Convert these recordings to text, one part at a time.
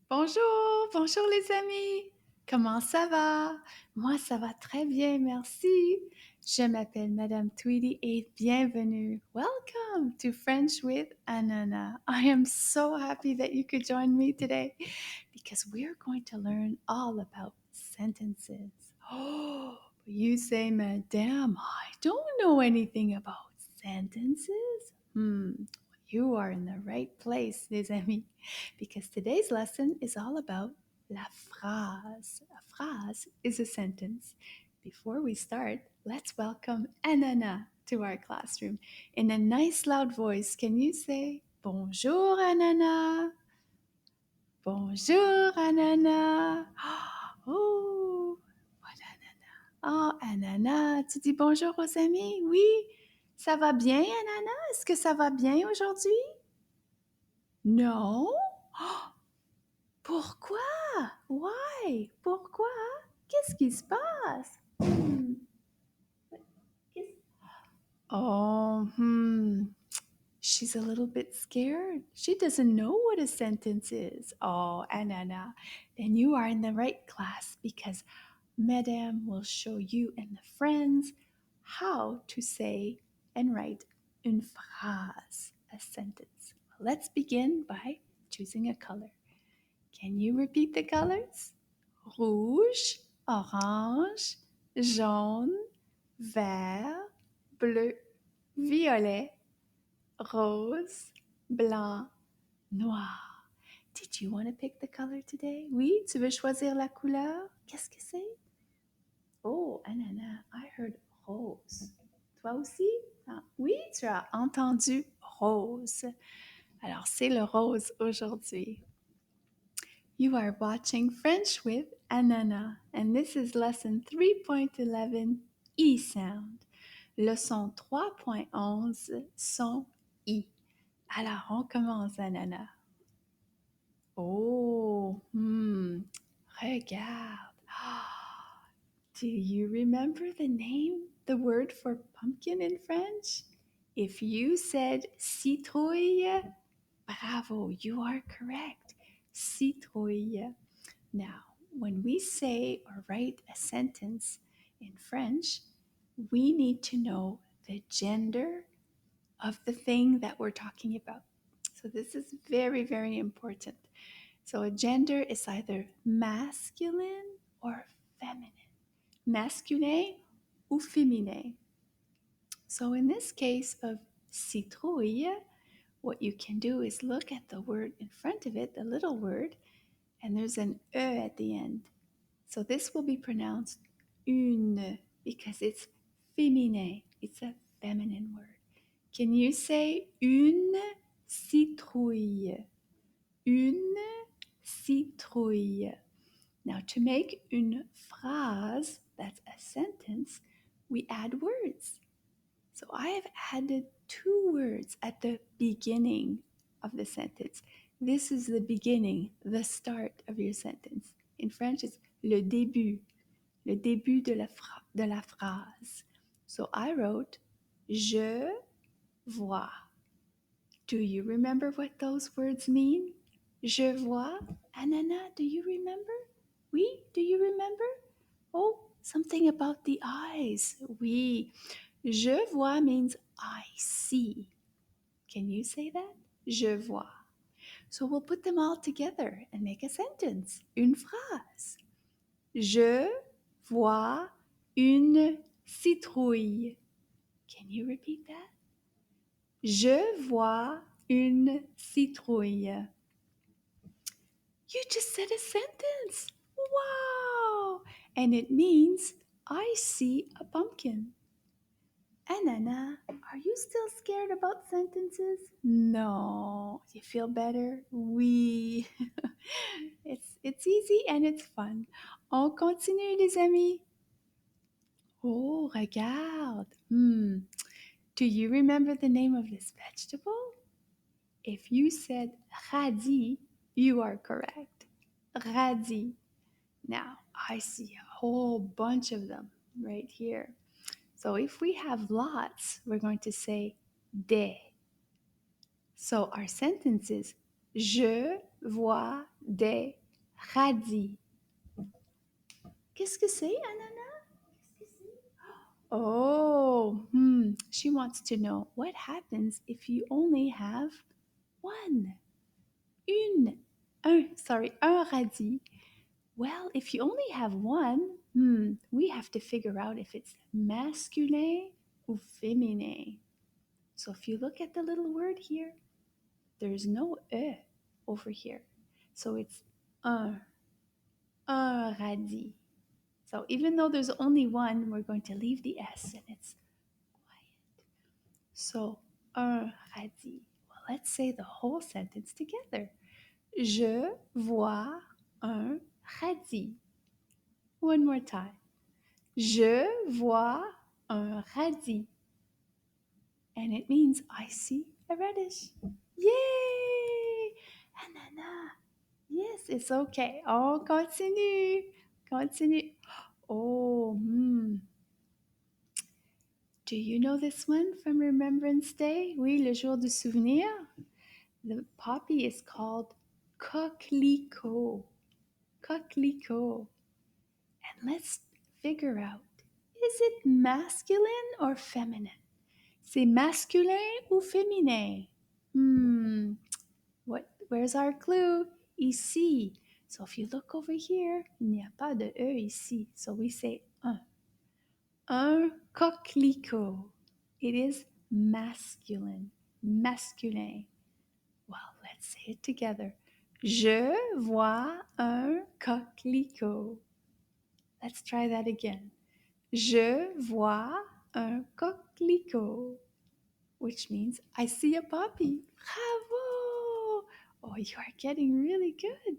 Bonjour, bonjour les amis. Comment ça va? Moi, ça va très bien, merci. Je m'appelle Madame Tweedy et bienvenue. Welcome to French with Ananas. I am so happy that you could join me today because we're going to learn all about sentences. Oh, you say, Madame, I don't know anything about sentences. You are in the right place, les amis, because today's lesson is all about la phrase. A phrase is a sentence. Before we start, let's welcome Ananas to our classroom. In a nice loud voice, can you say, Bonjour, Ananas? Bonjour, Ananas. Oh, what Ananas? Oh, Ananas, tu dis bonjour aux amis? Oui. Ça va bien, Ananas? Est-ce que ça va bien aujourd'hui? Non? Pourquoi? Why? Pourquoi? Qu'est-ce qui se passe? Qu'est-ce- Oh, she's a little bit scared. She doesn't know what a sentence is. Oh, Anana, then you are in the right class because Madame will show you and the friends how to say and write une phrase, a sentence. Let's begin by choosing a color. Can you repeat the colors? Rouge, orange, jaune, vert, bleu, violet, rose, blanc, noir. Did you want to pick the color today? Oui, tu veux choisir la couleur? Qu'est-ce que c'est? Oh, Anana, I heard rose. Toi aussi? Ah, oui, tu as entendu rose. Alors, c'est le rose aujourd'hui. You are watching French with Anana, and this is lesson 3.11 E sound. Leçon 3.11 son I. Alors, on commence, Anana. Oh, regarde. Do you remember the name, the word for pumpkin in French? If you said citrouille, bravo, you are correct. Citrouille. Now, when we say or write a sentence in French, we need to know the gender of the thing that we're talking about. So, this is very, very important. So, a gender is either masculine or feminine, masculine ou féminin. So, in this case of citrouille, what you can do is look at the word in front of it, the little word, and there's an E at the end. So this will be pronounced une because it's féminin. It's a feminine word. Can you say une citrouille? Une citrouille. Now to make une phrase, that's a sentence, we add words. So I have added two words at the beginning of the sentence. This is the beginning, the start of your sentence. In French, it's le début de la phrase. So I wrote, je vois. Do you remember what those words mean? Je vois. Anana, do you remember? Oui, do you remember? Oh, something about the eyes. Oui. Je vois means I see. Can you say that? Je vois. So we'll put them all together and make a sentence, une phrase. Je vois une citrouille. Can you repeat that? Je vois une citrouille. You just said a sentence. Wow! And it means I see a pumpkin. Anana, are you still scared about sentences? No. You feel better? Oui. It's easy and it's fun. On continue, les amis. Oh, regarde. Do you remember the name of this vegetable? If you said radis, you are correct. Radis. Now, I see a whole bunch of them right here. So if we have lots, we're going to say des. So our sentence is je vois des Radis. Qu'est-ce que c'est, Ananas? Oh, she wants to know what happens if you only have one. Un radis. Well, if you only have one, we have to figure out if it's masculin or féminin. So if you look at the little word here, there's no e over here. So it's un, un radis. So even though there's only one, we're going to leave the S and it's quiet. So un radis. Well, let's say the whole sentence together. Je vois un radis. One more time. Je vois un radis. And it means I see a radish. Yay! Ananas. Yes, it's okay. Oh, continue. Continue. Oh, Do you know this one from Remembrance Day? Oui, le jour du souvenir. The poppy is called coquelicot. Coquelicot. And let's figure out, is it masculine or feminine? C'est masculin ou féminin? Where's our clue? Ici. So if you look over here, il n'y a pas de E ici. So we say un. Un coquelicot. It is masculine. Masculin. Well, let's say it together. Je vois un coquelicot. Let's try that again. Je vois un coquelicot, which means I see a poppy. Bravo! Oh, you are getting really good.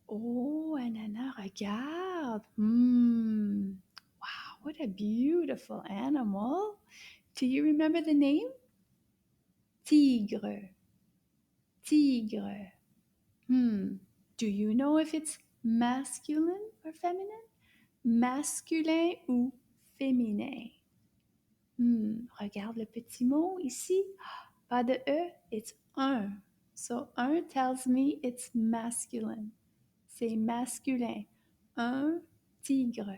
Oh, Ananas, regarde. Wow, what a beautiful animal. Do you remember the name? Tigre. Tigre. Do you know if it's masculine or feminine? Masculin ou féminin? Regarde le petit mot ici. Pas de E, it's un. So un tells me it's masculine. C'est masculin. Un tigre.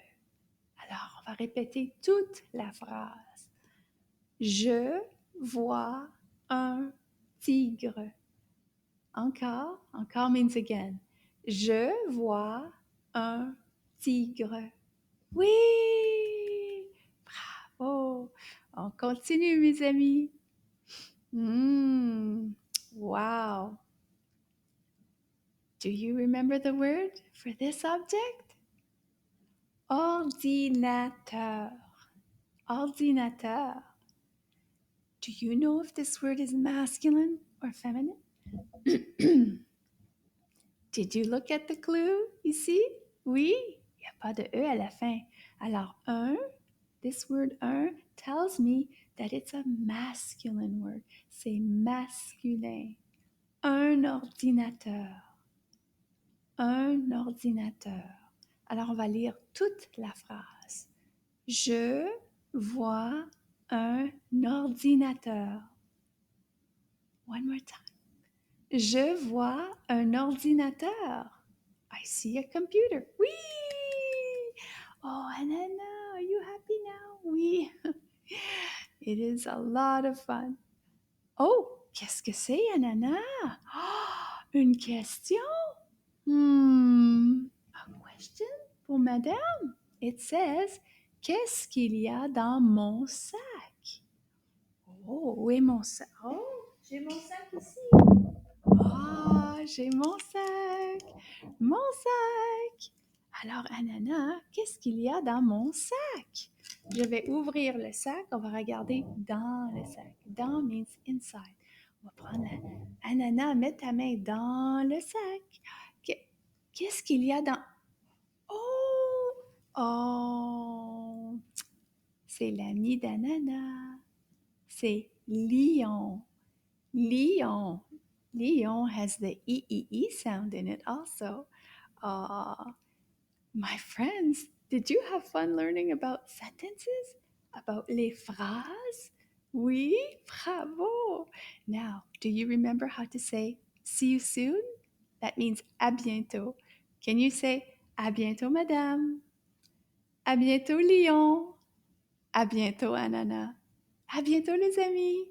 Alors, on va répéter toute la phrase. Je vois un tigre. Encore means again. Je vois un tigre. Oui! Bravo! On continue, mes amis. Wow! Do you remember the word for this object? Ordinateur. Ordinateur. Do you know if this word is masculine or feminine? Did you look at the clue ici? Oui, il n'y a pas de E à la fin. Alors, un, this word un tells me that it's a masculine word. C'est masculin. Un ordinateur. Un ordinateur. Alors, on va lire toute la phrase. Je vois un ordinateur. One more time. Je vois un ordinateur. I see a computer. Whee! Oh, Anana, are you happy now? Oui. It is a lot of fun. Oh, qu'est-ce que c'est, Anana? Oh, une question? A question pour madame. It says, qu'est-ce qu'il y a dans mon sac? Oh, où est mon sac? Oh, j'ai mon sac ici. Ah, j'ai mon sac. Mon sac. Alors, Ananas, qu'est-ce qu'il y a dans mon sac? Je vais ouvrir le sac. On va regarder dans le sac. Dans means inside. On va prendre Ananas, mets ta main dans le sac. Qu'est-ce qu'il y a dans... Oh! Oh! C'est l'ami d'Ananas. C'est lion. Lion. Lion has the E sound in it also. My friends, did you have fun learning about sentences? About les phrases? Oui, bravo. Now, do you remember how to say see you soon? That means à bientôt. Can you say à bientôt, madame? À bientôt, lion. À bientôt, ananas. À bientôt, les amis.